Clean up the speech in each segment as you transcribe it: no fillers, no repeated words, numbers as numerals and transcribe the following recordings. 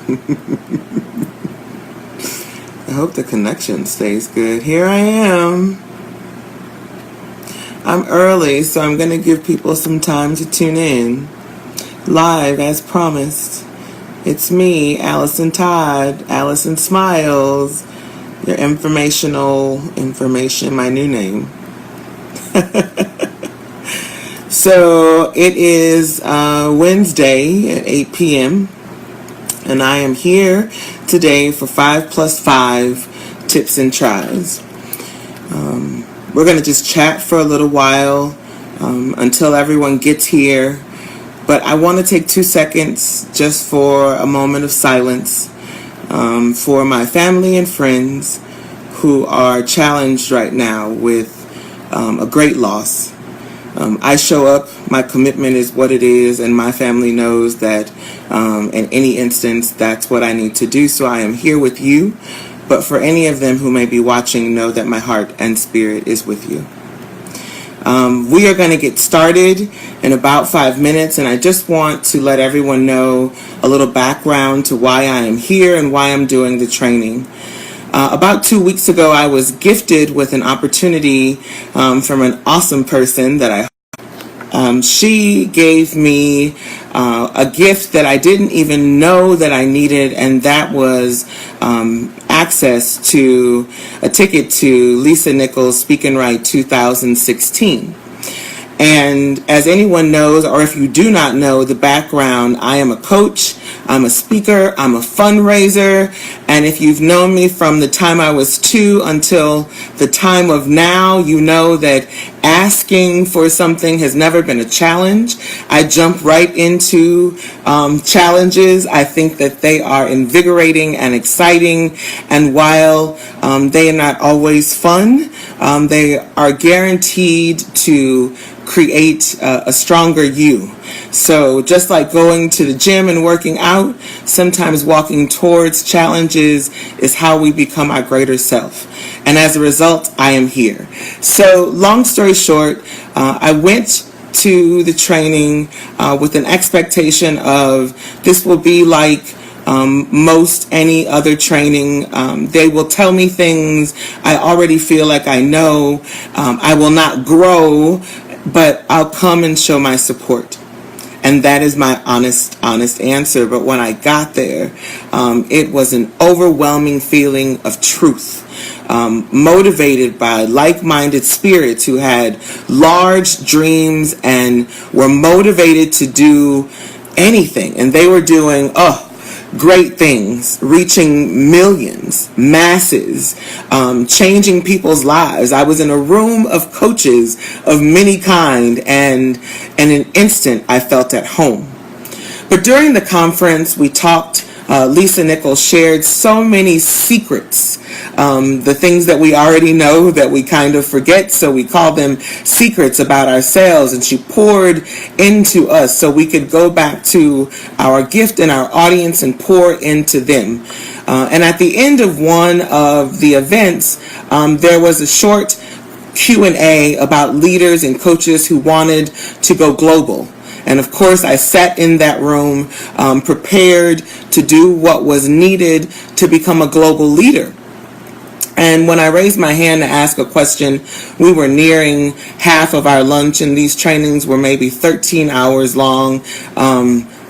I hope the connection stays good. Here I am. I'm early, so I'm going to give people some time to tune in. Live as promised. It's me, Allison Todd, Allison Smiles, your information, my new name. So it is Wednesday at 8 p.m. and I am here today for 5+5 tips and tries. We're going to just chat for a little while until everyone gets here. But I want to take 2 seconds just for a moment of silence for my family and friends who are challenged right now with a great loss. I show up, my commitment is what it is, and my family knows that in any instance that's what I need to do. So I am here with you. But for any of them who may be watching, know that my heart and spirit is with you. We are going to get started in about 5 minutes, and I just want to let everyone know a little background to why I am here and why I'm doing the training. About 2 weeks ago, I was gifted with an opportunity from an awesome person that she gave me a gift that I didn't even know that I needed, and that was access to a ticket to Lisa Nichols' Speak and Write 2016. And as anyone knows, or if you do not know the background, I am a coach, I'm a speaker, I'm a fundraiser, and if you've known me from the time I was 2 until the time of now, you know that asking for something has never been a challenge. I jump right into challenges. I think that they are invigorating and exciting, and while they are not always fun, they are guaranteed to create a stronger you. So just like going to the gym and working out, sometimes walking towards challenges is how we become our greater self. And as a result, I am here. So long story short, I went to the training with an expectation of this will be like most any other training. They will tell me things I already feel like I know. I will not grow, but I'll come and show my support. And that is my honest answer. But when I got there, it was an overwhelming feeling of truth, motivated by like-minded spirits who had large dreams and were motivated to do anything. And they were doing, great things, reaching millions, masses, changing people's lives. I was in a room of coaches of many kind, and in an instant I felt at home. But during the conference we talked, Lisa Nichols shared so many secrets, the things that we already know that we kind of forget, so we call them secrets about ourselves, and she poured into us so we could go back to our gift and our audience and pour into them. And at the end of one of the events, there was a short Q&A about leaders and coaches who wanted to go global. And of course, I sat in that room prepared to do what was needed to become a global leader. And when I raised my hand to ask a question, we were nearing half of our lunch, and these trainings were maybe 13 hours long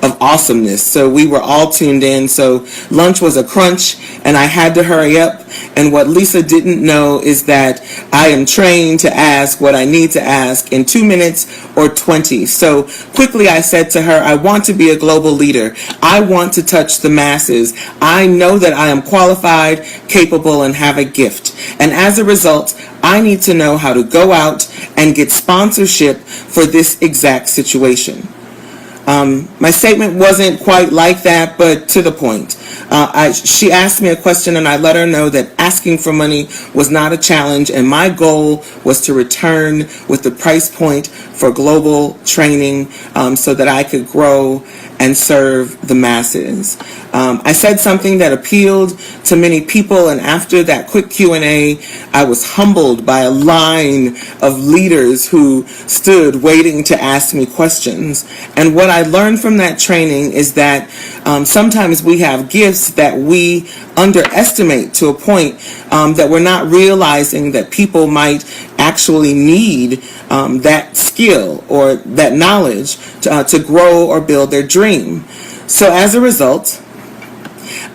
of awesomeness. So we were all tuned in. So lunch was a crunch, and I had to hurry up. And what Lisa didn't know is that I am trained to ask what I need to ask in 2 minutes or 20. So quickly I said to her, I want to be a global leader. I want to touch the masses. I know that I am qualified, capable, and have a gift. And as a result, I need to know how to go out and get sponsorship for this exact situation. My statement wasn't quite like that, but to the point. She asked me a question, and I let her know that asking for money was not a challenge, and my goal was to return with the price point for global training so that I could grow and serve the masses. I said something that appealed to many people, and after that quick Q&A, I was humbled by a line of leaders who stood waiting to ask me questions. And what I learned from that training is that sometimes we have gifts that we underestimate to a point that we're not realizing that people might actually need that skill or that knowledge to grow or build their dream. So as a result,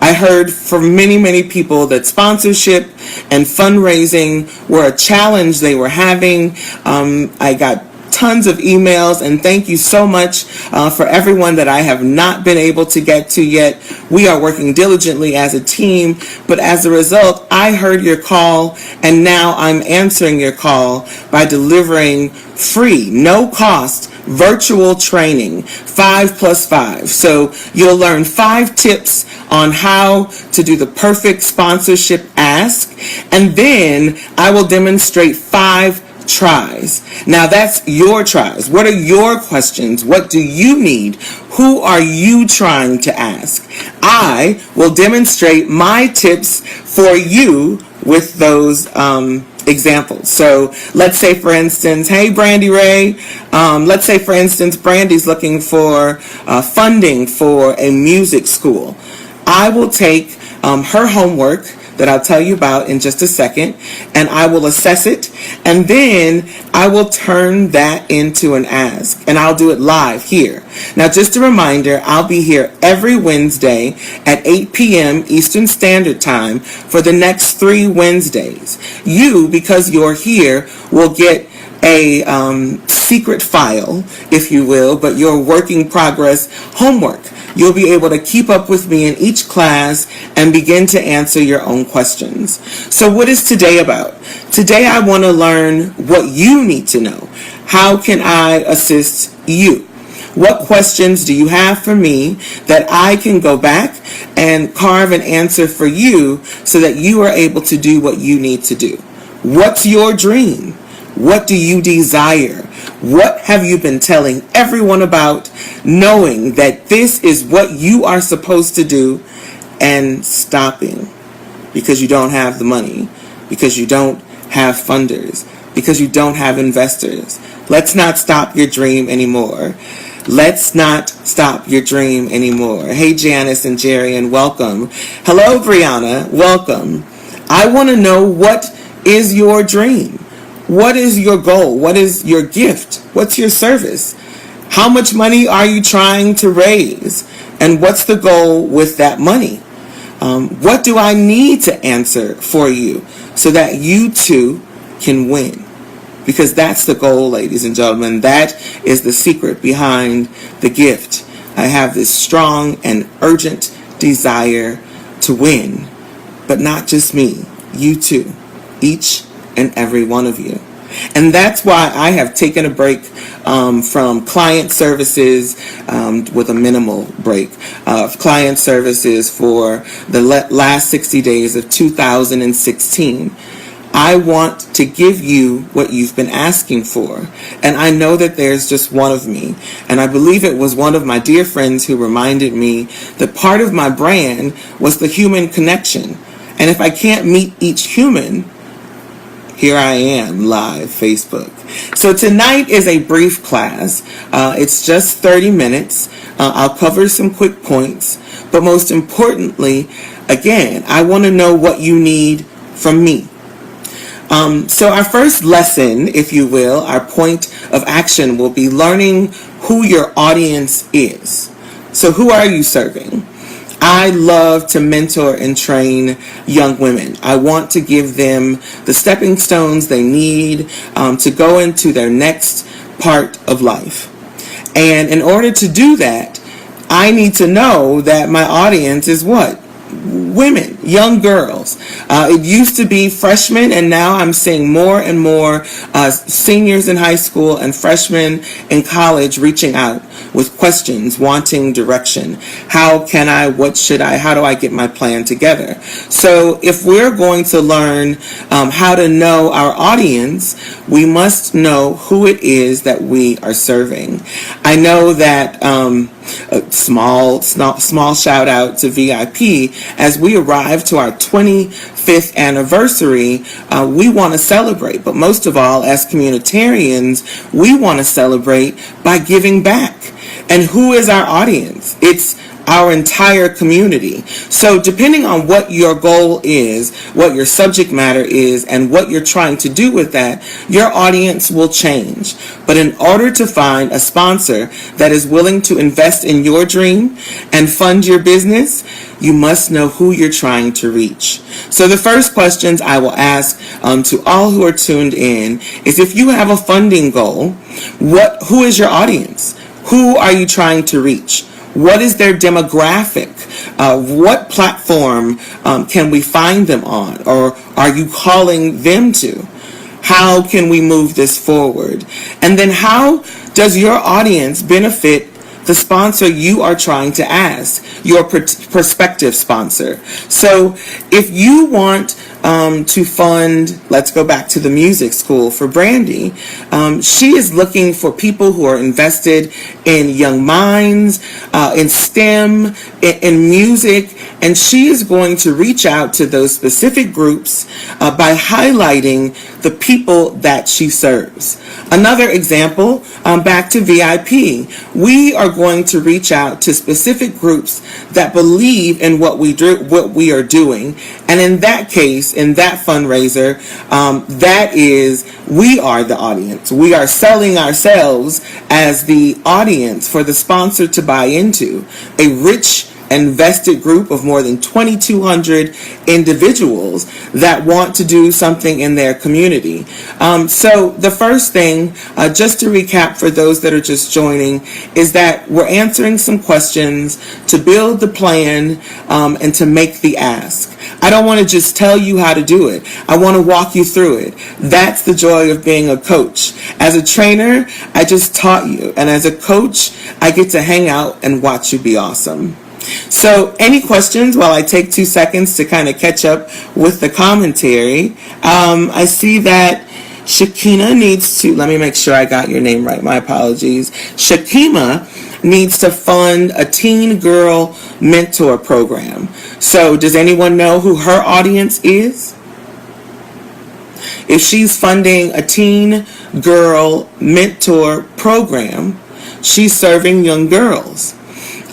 I heard from many, many people that sponsorship and fundraising were a challenge they were having. I got tons of emails, and thank you so much for everyone that I have not been able to get to yet. We are working diligently as a team, but as a result, I heard your call, and now I'm answering your call by delivering free, no cost, virtual training, 5+5. So you'll learn 5 tips on how to do the perfect sponsorship ask, and then I will demonstrate 5 tries. Now that's your tries. What are your questions? What do you need? Who are you trying to ask? I will demonstrate my tips for you with those examples. So let's say, for instance, hey, Brandy Ray, let's say, for instance, Brandy's looking for funding for a music school. I will take her homework that I'll tell you about in just a second, and I will assess it, and then I will turn that into an ask, and I'll do it live here. Now, just a reminder, I'll be here every Wednesday at 8 p.m. Eastern Standard Time for the next 3 Wednesdays. You, because you're here, will get a secret file, if you will, but your work in progress homework. You'll be able to keep up with me in each class and begin to answer your own questions. So what is today about? Today I want to learn what you need to know. How can I assist you? What questions do you have for me that I can go back and carve an answer for you so that you are able to do what you need to do? What's your dream? What do you desire? What have you been telling everyone about, knowing that this is what you are supposed to do, and stopping because you don't have the money, because you don't have funders, because you don't have investors? Let's not stop your dream anymore. Let's not stop your dream anymore. Hey, Janice and Jerry, and welcome. Hello, Brianna. Welcome. I want to know, what is your dream? What is your goal? What is your gift? What's your service? How much money are you trying to raise? And what's the goal with that money? What do I need to answer for you so that you too can win? Because that's the goal, ladies and gentlemen. That is the secret behind the gift. I have this strong and urgent desire to win, but not just me, you too, each and every one of you. And that's why I have taken a break from client services, with a minimal break of client services for the last 60 days of 2016. I want to give you what you've been asking for. And I know that there's just one of me. And I believe it was one of my dear friends who reminded me that part of my brand was the human connection. And if I can't meet each human, here I am, live Facebook. So tonight is a brief class. It's just 30 minutes. I'll cover some quick points. But most importantly, again, I want to know what you need from me. So our first lesson, if you will, our point of action will be learning who your audience is. So who are you serving? I love to mentor and train young women. I want to give them the stepping stones they need to go into their next part of life. And in order to do that, I need to know that my audience is what? Women. young girls. It used to be freshmen, and now I'm seeing more and more seniors in high school and freshmen in college reaching out with questions, wanting direction. How can I, what should I, how do I get my plan together? So if we're going to learn how to know our audience, we must know who it is that we are serving. I know that a small shout out to VIP. As we arrive to our 25th anniversary, we want to celebrate, but most of all, as communitarians, we want to celebrate by giving back. And who is our audience? It's our entire community. So depending on what your goal is, what your subject matter is, and what you're trying to do with that, your audience will change. But in order to find a sponsor that is willing to invest in your dream and fund your business, you must know who you're trying to reach. So the first questions I will ask to all who are tuned in is, if you have a funding goal, who is your audience? Who are you trying to reach? What is their demographic? What platform can we find them on? Or are you calling them to? How can we move this forward? And then how does your audience benefit the sponsor you are trying to ask, your prospective sponsor? So if you want to fund, let's go back to the music school for Brandy. She is looking for people who are invested in young minds, in STEM, in music, and she is going to reach out to those specific groups by highlighting the people that she serves. Another example, back to VIP. We are going to reach out to specific groups that believe in what we are doing, and in that case, in that fundraiser, that is, we are the audience. We are selling ourselves as the audience for the sponsor to buy into. A rich and vested group of more than 2,200 individuals that want to do something in their community. So the first thing, just to recap for those that are just joining, is that we're answering some questions to build the plan and to make the ask. I don't want to just tell you how to do it. I want to walk you through it. That's the joy of being a coach. As a trainer, I just taught you. And as a coach, I get to hang out and watch you be awesome. So any questions while I take 2 seconds to kind of catch up with the commentary? I see that Shakina needs to, let me make sure I got your name right, my apologies. Shakima needs to fund a teen girl mentor program. So does anyone know who her audience is? If she's funding a teen girl mentor program, she's serving young girls.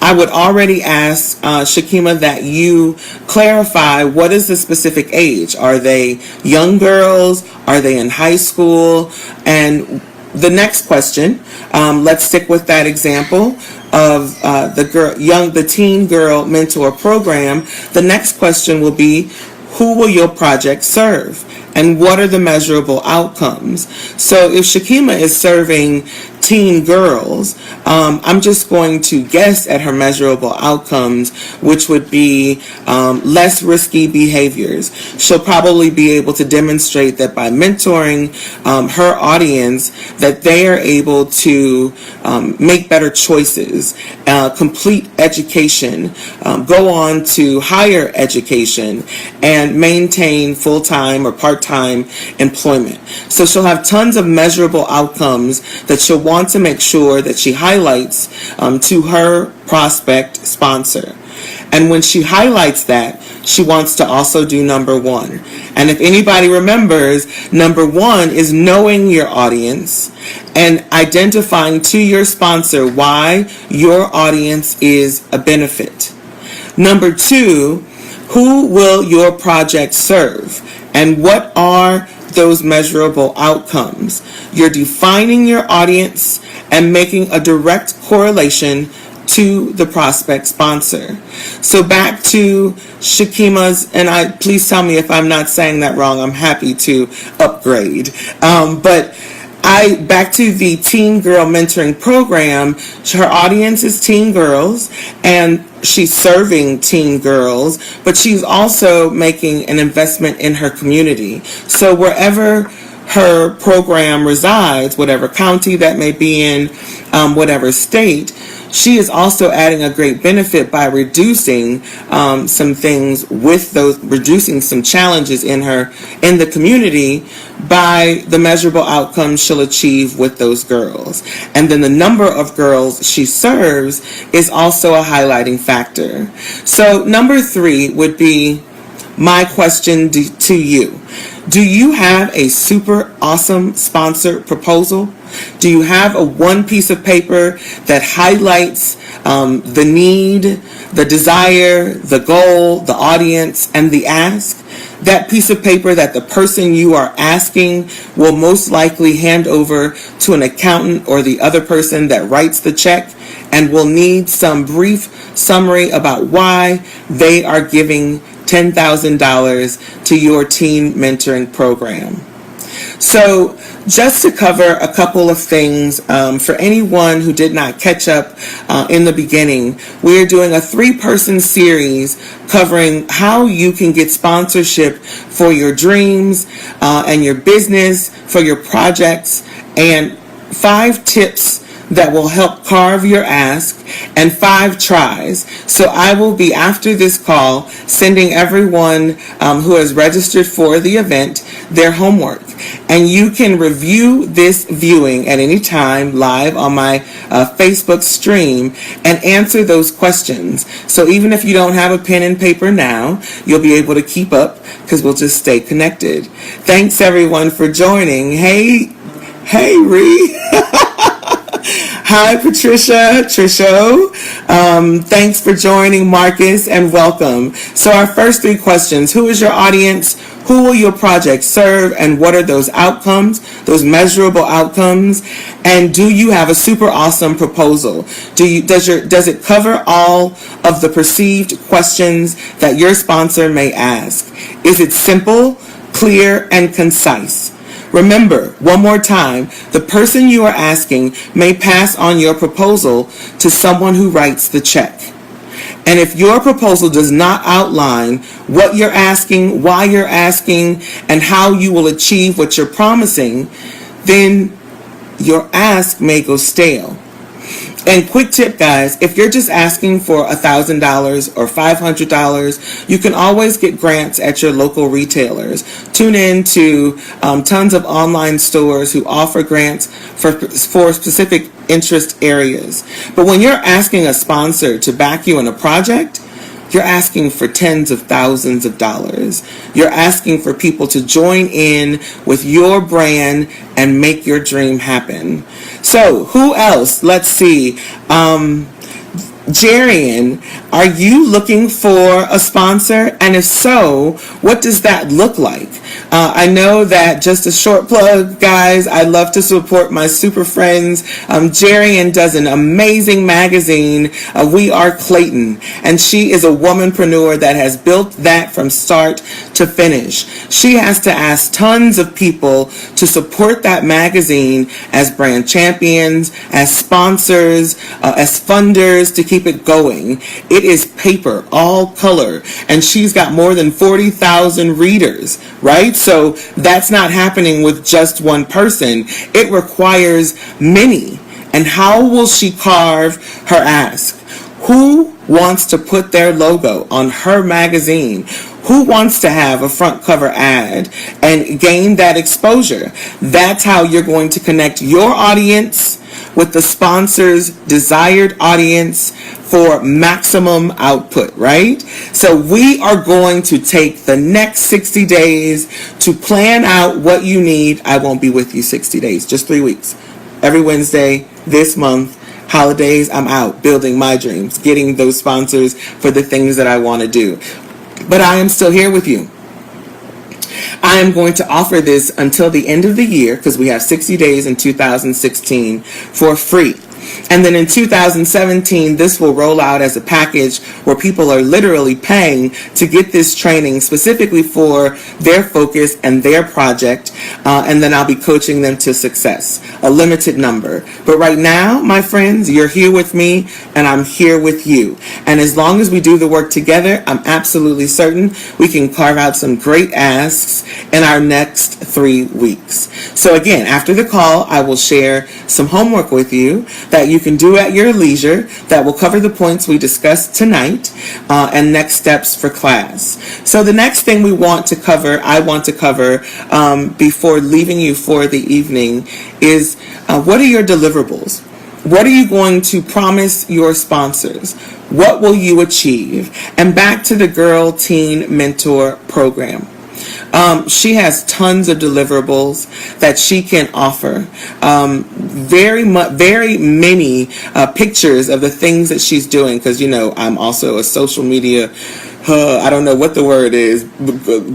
I would already ask Shakima that you clarify, what is the specific age? Are they young girls? Are they in high school? And the next question, let's stick with that example of the teen girl mentor program. The next question will be, who will your project serve? And what are the measurable outcomes? So if Shakima is serving teen girls, I'm just going to guess at her measurable outcomes, which would be less risky behaviors. She'll probably be able to demonstrate that by mentoring her audience, that they are able to make better choices, complete education, go on to higher education, and maintain full-time or part-time employment. So she'll have tons of measurable outcomes that she'll want to make sure that she highlights to her prospect sponsor. And when she highlights that, she wants to also do number one. And if anybody remembers, number one is knowing your audience and identifying to your sponsor why your audience is a benefit. Number two, who will your project serve? And what are those measurable outcomes? You're defining your audience and making a direct correlation to the prospect sponsor. So back to Shakima's, and please tell me if I'm not saying that wrong. I'm happy to upgrade. But Back to the Teen Girl Mentoring Program, her audience is teen girls, and she's serving teen girls, but she's also making an investment in her community. So wherever her program resides, whatever county that may be in, whatever state, she is also adding a great benefit by reducing some things with those, reducing some challenges in the community by the measurable outcomes she'll achieve with those girls. And then the number of girls she serves is also a highlighting factor. So number 3 would be my question to you. Do you have a super awesome sponsor proposal? Do you have a one piece of paper that highlights the need, the desire, the goal, the audience, and the ask? That piece of paper that the person you are asking will most likely hand over to an accountant or the other person that writes the check, and will need some brief summary about why they are giving $10,000 to your teen mentoring program. So just to cover a couple of things, for anyone who did not catch up in the beginning, we are doing a 3-person series covering how you can get sponsorship for your dreams and your business, for your projects, and 5 tips that will help carve your ask, and 5 tries. So I will be, after this call, sending everyone who has registered for the event their homework. And you can review this viewing at any time live on my Facebook stream and answer those questions. So even if you don't have a pen and paper now, you'll be able to keep up because we'll just stay connected. Thanks everyone for joining. Hey Ree. Hi, Patricia, Trisho. Thanks for joining, Marcus, and welcome. So our first 3 questions: who is your audience? Who will your project serve? And what are those outcomes, those measurable outcomes? And do you have a super awesome proposal? Does it cover all of the perceived questions that your sponsor may ask? Is it simple, clear, and concise? Remember, one more time, the person you are asking may pass on your proposal to someone who writes the check. And if your proposal does not outline what you're asking, why you're asking, and how you will achieve what you're promising, then your ask may go stale. And quick tip, guys, if you're just asking for $1,000 or $500, you can always get grants at your local retailers. Tune in to tons of online stores who offer grants for specific interest areas. But when you're asking a sponsor to back you in a project, you're asking for tens of thousands of dollars. You're asking for people to join in with your brand and make your dream happen. So who else? Let's see. Jarian, are you looking for a sponsor? And if so, what does that look like? I know that, just a short plug, guys, I love to support my super friends. Jarian does an amazing magazine, We Are Clayton, and she is a womanpreneur that has built that from start to finish. She has to ask tons of people to support that magazine as brand champions, as sponsors, as funders to keep it going. It is paper, all color, and she's got more than 40,000 readers, right? So that's not happening with just one person. It requires many. And how will she carve her ask? Who wants to put their logo on her magazine? Who wants to have a front cover ad and gain that exposure? That's how you're going to connect your audience with the sponsor's desired audience for maximum output, right? So we are going to take the next 60 days to plan out what you need. I won't be with you 60 days, just 3 weeks. Every Wednesday this month, holidays, I'm out building my dreams, getting those sponsors for the things that I want to do. But I am still here with you. I am going to offer this until the end of the year, because we have 60 days in 2016 for free. And then in 2017, this will roll out as a package where people are literally paying to get this training specifically for their focus and their project. And then I'll be coaching them to success, a limited number. But right now, my friends, you're here with me and I'm here with you. And as long as we do the work together, I'm absolutely certain we can carve out some great asks in our next 3 weeks. So again, after the call, I will share some homework with you that you can do at your leisure that will cover the points we discussed tonight and next steps for class. So the next thing I want to cover before leaving you for the evening is what are your deliverables? What are you going to promise your sponsors? What will you achieve? And back to the Girl Teen Mentor Program. She has tons of deliverables that she can offer. Very many pictures of the things that she's doing, because I'm also a social media I don't know what the word is,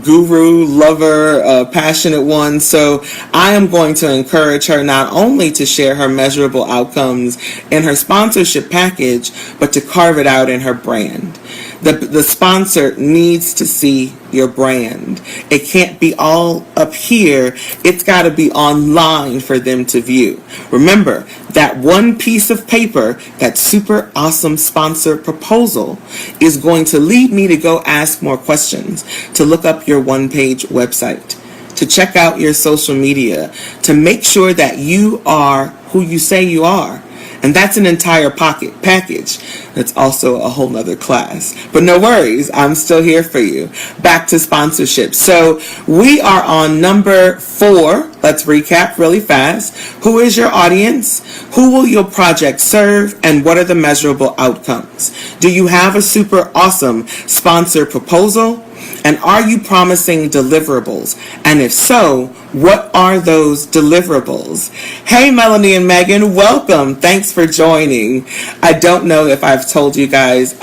guru, lover, passionate one. So I am going to encourage her not only to share her measurable outcomes in her sponsorship package, but to carve it out in her brand. The sponsor needs to see your brand. It can't be all up here. It's got to be online for them to view. Remember, that one piece of paper, that super awesome sponsor proposal, is going to lead me to go ask more questions, to look up your one-page website, to check out your social media, to make sure that you are who you say you are. And that's an entire package. That's also a whole nother class. But no worries, I'm still here for you. Back to sponsorship. So we are on number 4. Let's recap really fast. Who is your audience? Who will your project serve? And what are the measurable outcomes? Do you have a super awesome sponsor proposal? And are you promising deliverables? And if so, what are those deliverables? Hey, Melanie and Megan, welcome. Thanks for joining. I don't know if I've told you guys,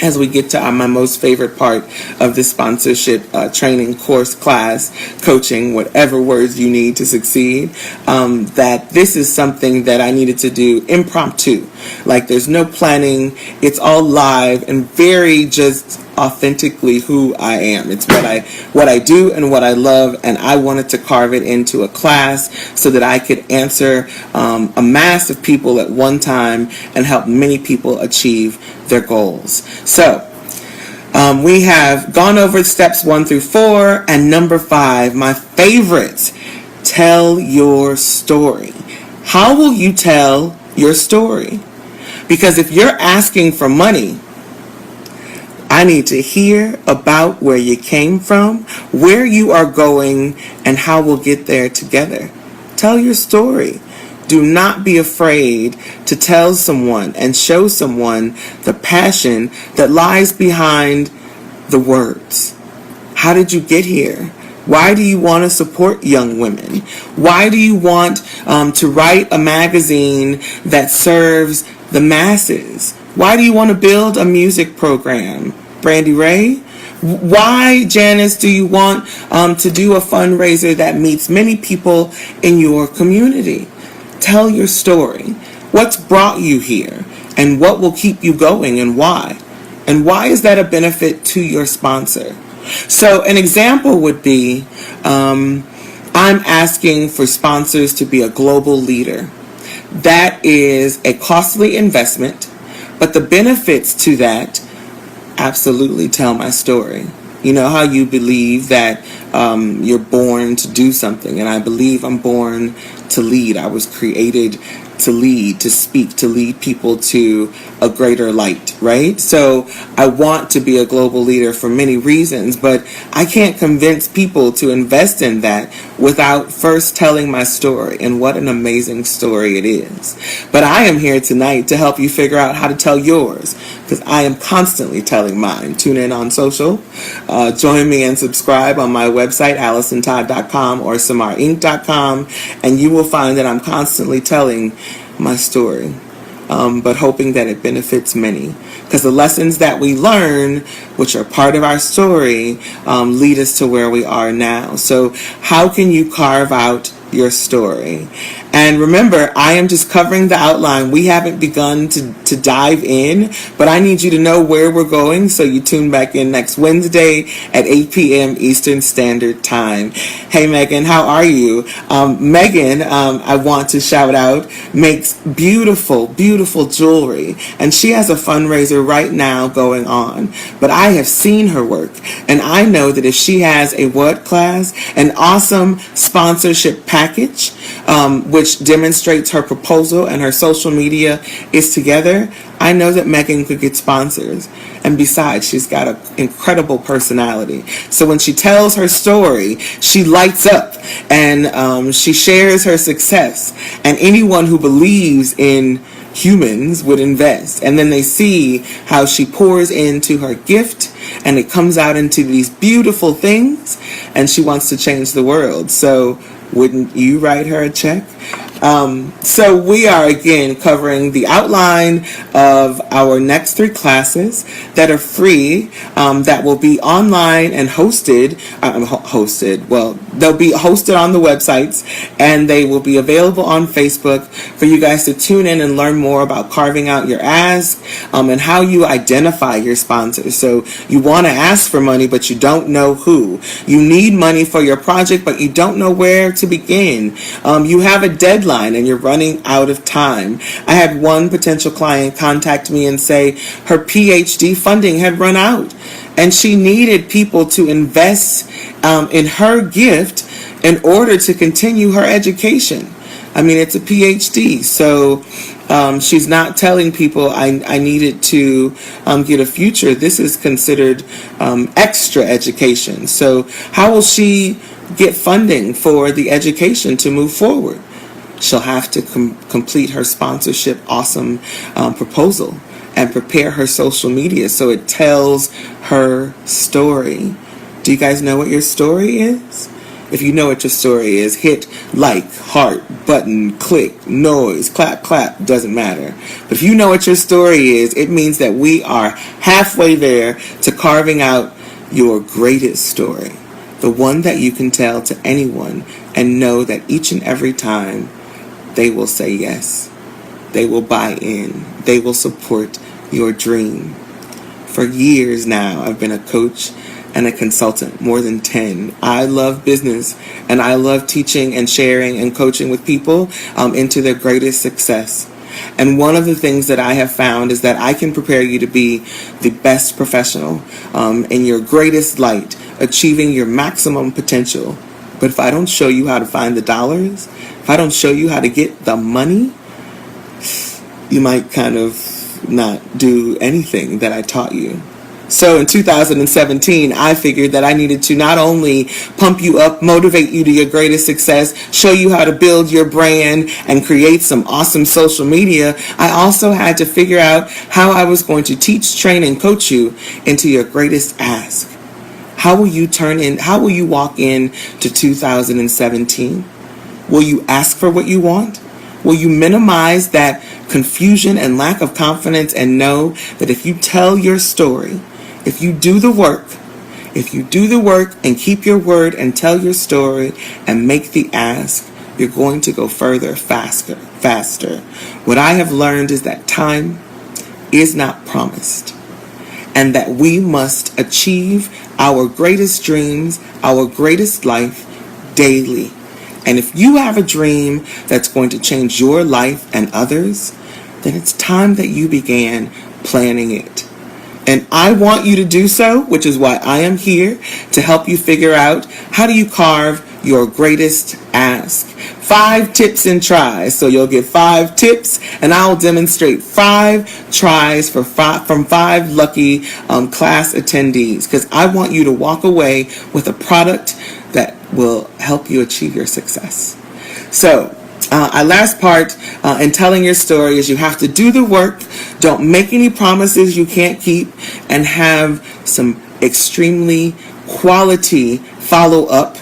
as we get to my most favorite part of the sponsorship training course, class, coaching, whatever words you need to succeed, that this is something that I needed to do impromptu. Like, there's no planning. It's all live and very just authentically who I am. It's what I do and what I love, and I wanted to carve it into a class so that I could answer a mass of people at one time and help many people achieve their goals. So we have gone over steps 1 through 4, and number 5, my favorites. Tell your story. How will you tell your story? Because if you're asking for money, I need to hear about where you came from, where you are going, and how we'll get there together. Tell your story. Do not be afraid to tell someone and show someone the passion that lies behind the words. How did you get here? Why do you want to support young women? Why do you want to write a magazine that serves the masses? Why do you want to build a music program? Brandy Ray? Why, Janice, do you want to do a fundraiser that meets many people in your community? Tell your story. What's brought you here? And what will keep you going, and why? And why is that a benefit to your sponsor? So an example would be, I'm asking for sponsors to be a global leader. That is a costly investment, but the benefits to that absolutely tell my story. You know how you believe that you're born to do something, and I believe I'm born to lead. I was created to lead, to speak, to lead people to a greater light, right? So I want to be a global leader for many reasons, but I can't convince people to invest in that without first telling my story, and what an amazing story it is. But I am here tonight to help you figure out how to tell yours, because I am constantly telling mine. Tune in on social. Join me and subscribe on my website, AllisonTodd.com or SamarInc.com, and you will find that I'm constantly telling my story, but hoping that it benefits many. Because the lessons that we learn, which are part of our story, lead us to where we are now. So how can you carve out your story? And remember, I am just covering the outline. We haven't begun to dive in, but I need you to know where we're going, so you tune back in next Wednesday at 8 p.m. Eastern Standard Time. Hey, Megan, how are you? Megan, I want to shout out, makes beautiful, beautiful jewelry, and she has a fundraiser right now going on. But I have seen her work, and I know that if she has a what class? An awesome sponsorship package, which demonstrates her proposal and her social media is together, I know that Megan could get sponsors. And besides, she's got an incredible personality. So when she tells her story, she lights up and she shares her success. And anyone who believes in humans would invest. And then they see how she pours into her gift and it comes out into these beautiful things, and she wants to change the world. So wouldn't you write her a check? So we are again covering the outline of our next 3 classes that are free, that will be online and hosted. Well, they'll be hosted on the websites, and they will be available on Facebook for you guys to tune in and learn more about carving out your ask, and how you identify your sponsors. So you want to ask for money, but you don't know who. You need money for your project, but you don't know where to begin. You have a deadline and you're running out of time. I had one potential client contact me and say her PhD funding had run out, and she needed people to invest in her gift in order to continue her education. I mean, it's a PhD, so she's not telling people I needed to get a future. This is considered extra education. So how will she get funding for the education to move forward? She'll have to complete her sponsorship awesome proposal and prepare her social media so it tells her story. Do you guys know what your story is? If you know what your story is, hit like, heart, button, click, noise, clap, clap, doesn't matter. But if you know what your story is, it means that we are halfway there to carving out your greatest story. The one that you can tell to anyone and know that each and every time they will say yes. They will buy in. They will support your dream. For years now, I've been a coach and a consultant, more than 10. I love business, and I love teaching and sharing and coaching with people into their greatest success. And one of the things that I have found is that I can prepare you to be the best professional in your greatest light, achieving your maximum potential. But if I don't show you how to find the dollars, if I don't show you how to get the money, you might kind of not do anything that I taught you. So in 2017, I figured that I needed to not only pump you up, motivate you to your greatest success, show you how to build your brand and create some awesome social media, I also had to figure out how I was going to teach, train, and coach you into your greatest ask. How will you walk in to 2017? Will you ask for what you want? Will you minimize that confusion and lack of confidence and know that if you tell your story, if you do the work and keep your word and tell your story and make the ask, you're going to go further, faster. What I have learned is that time is not promised, and that we must achieve our greatest dreams, our greatest life daily. And if you have a dream that's going to change your life and others, then it's time that you began planning it. And I want you to do so, which is why I am here to help you figure out how do you carve your greatest ask. 5 tips and tries. So you'll get 5 tips, and I'll demonstrate 5 tries from 5 lucky class attendees, because I want you to walk away with a product that will help you achieve your success. So our last part in telling your story is you have to do the work, don't make any promises you can't keep, and have some extremely quality follow-up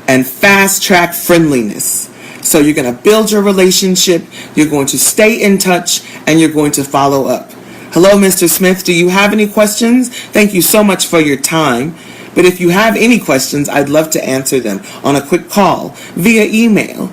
and fast-track friendliness. So you're going to build your relationship, you're going to stay in touch, and you're going to follow up. Hello, Mr. Smith. Do you have any questions? Thank you so much for your time. But if you have any questions, I'd love to answer them on a quick call, via email.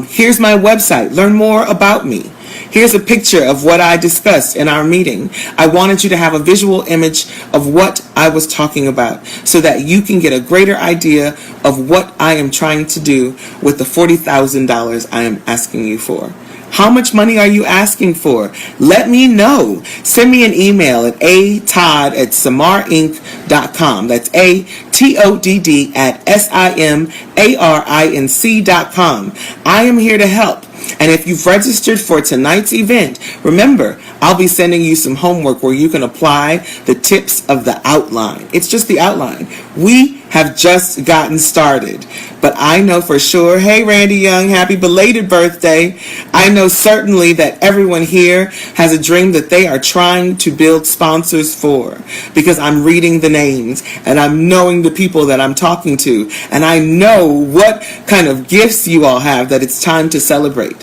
Here's my website. Learn more about me. Here's a picture of what I discussed in our meeting. I wanted you to have a visual image of what I was talking about so that you can get a greater idea of what I am trying to do with the $40,000 I am asking you for. How much money are you asking for? Let me know. Send me an email at atodd@samarinc.com. That's ATODD@SIMARINC.com. I am here to help. And if you've registered for tonight's event, remember, I'll be sending you some homework where you can apply the tips of the outline. It's just the outline. We have just gotten started. But I know for sure, hey Randy Young, happy belated birthday. I know certainly that everyone here has a dream that they are trying to build sponsors for, because I'm reading the names and I'm knowing the people that I'm talking to, and I know what kind of gifts you all have that it's time to celebrate.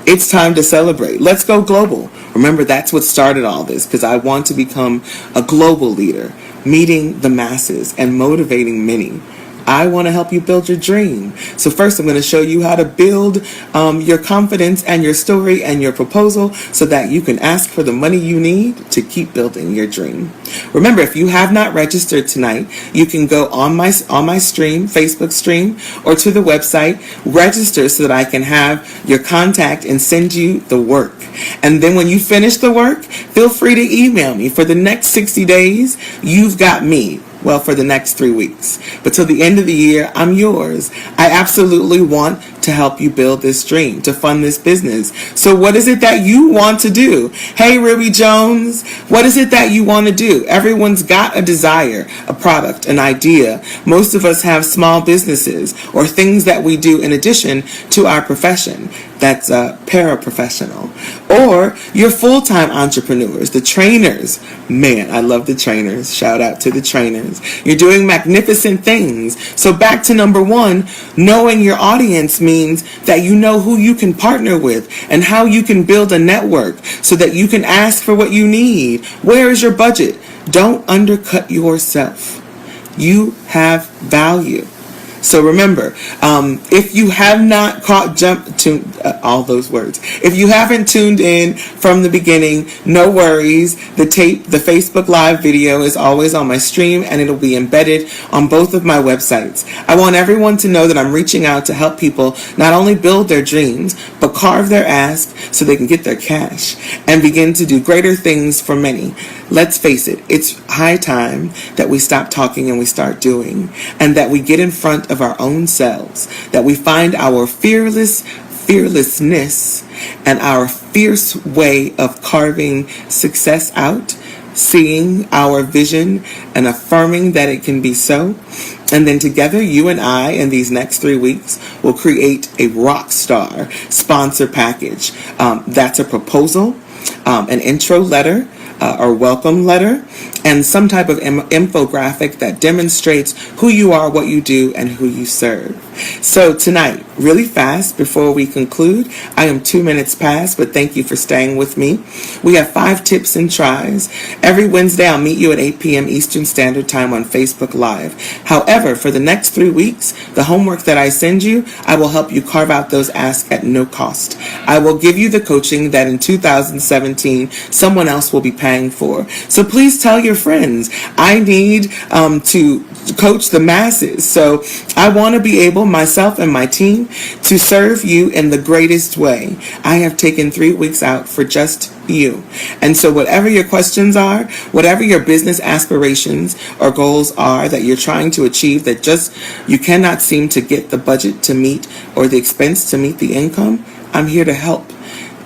It's time to celebrate. Let's go global. Remember, that's what started all this, because I want to become a global leader, meeting the masses and motivating many. I want to help you build your dream. So first, I'm going to show you how to build your confidence and your story and your proposal so that you can ask for the money you need to keep building your dream. Remember, if you have not registered tonight, you can go on my stream, Facebook stream, or to the website, register so that I can have your contact and send you the work. And then when you finish the work, feel free to email me. For the next 60 days, you've got me. Well, for the next 3 weeks. But till the end of the year, I'm yours. I absolutely want to help you build this dream, to fund this business. So what is it that you want to do? Hey, Ruby Jones, what is it that you want to do? Everyone's got a desire, a product, an idea. Most of us have small businesses or things that we do in addition to our profession. That's paraprofessional. Or you're full-time entrepreneurs, the trainers. Man, I love the trainers. Shout out to the trainers. You're doing magnificent things. So back to number one, knowing your audience means that you know who you can partner with and how you can build a network so that you can ask for what you need. Where is your budget? Don't undercut yourself. You have value. So remember, if you have not all those words. If you haven't tuned in from the beginning, no worries. The Facebook Live video is always on my stream, and it'll be embedded on both of my websites. I want everyone to know that I'm reaching out to help people not only build their dreams, but carve their ask so they can get their cash and begin to do greater things for many. Let's face it, it's high time that we stop talking and we start doing, and that we get in front of our own selves, that we find our fearlessness and our fierce way of carving success out, seeing our vision and affirming that it can be so. And then together, you and I, in these next 3 weeks, will create a rock star sponsor package. That's a proposal, an intro letter, or welcome letter, and some type of infographic that demonstrates who you are, what you do, and who you serve. So tonight, really fast before we conclude, I am 2 minutes past, but thank you for staying with me. We have 5 tips and tries. Every Wednesday, I'll meet you at 8 p.m. Eastern Standard Time on Facebook Live. However, for the next 3 weeks, the homework that I send you, I will help you carve out those asks at no cost. I will give you the coaching that in 2017, someone else will be paying for. So please tell your friends. I need to coach the masses. So I want to be able, myself and my team, to serve you in the greatest way. I have taken 3 weeks out for just you. And so whatever your questions are, whatever your business aspirations or goals are that you're trying to achieve that just you cannot seem to get the budget to meet or the expense to meet the income, I'm here to help.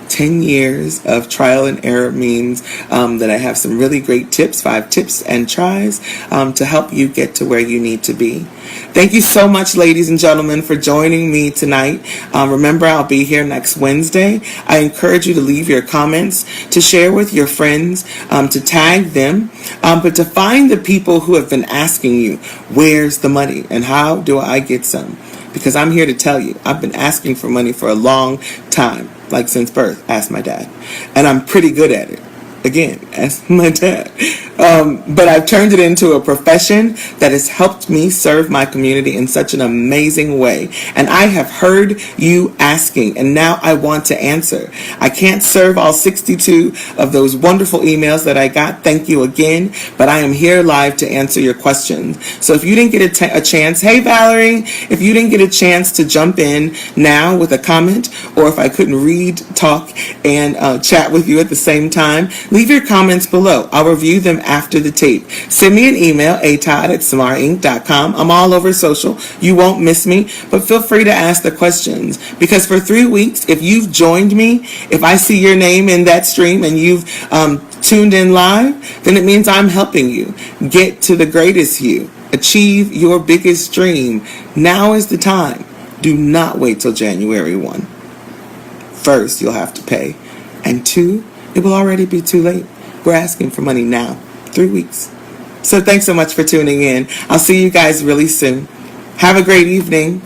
10 years of trial and error means that I have some really great tips, 5 tips and tries to help you get to where you need to be. Thank you so much, ladies and gentlemen, for joining me tonight. Remember, I'll be here next Wednesday. I encourage you to leave your comments, to share with your friends, to tag them, but to find the people who have been asking you, where's the money and how do I get some? Because I'm here to tell you, I've been asking for money for a long time, like since birth, asked my dad. And I'm pretty good at it. again, as my dad. But I've turned it into a profession that has helped me serve my community in such an amazing way. And I have heard you asking, and now I want to answer. I can't serve all 62 of those wonderful emails that I got. Thank you again. But I am here live to answer your questions. So if you didn't get a chance, hey Valerie, if you didn't get a chance to jump in now with a comment, or if I couldn't read, talk, and chat with you at the same time, leave your comments below. I'll review them after the tape. Send me an email, atodd@samarinc.com. I'm all over social. You won't miss me, but feel free to ask the questions. Because for 3 weeks, if you've joined me, if I see your name in that stream and you've tuned in live, then it means I'm helping you get to the greatest you. Achieve your biggest dream. Now is the time. Do not wait till January 1. First, you'll have to pay. And 2, it will already be too late. We're asking for money now. 3 weeks. So thanks so much for tuning in. I'll see you guys really soon. Have a great evening.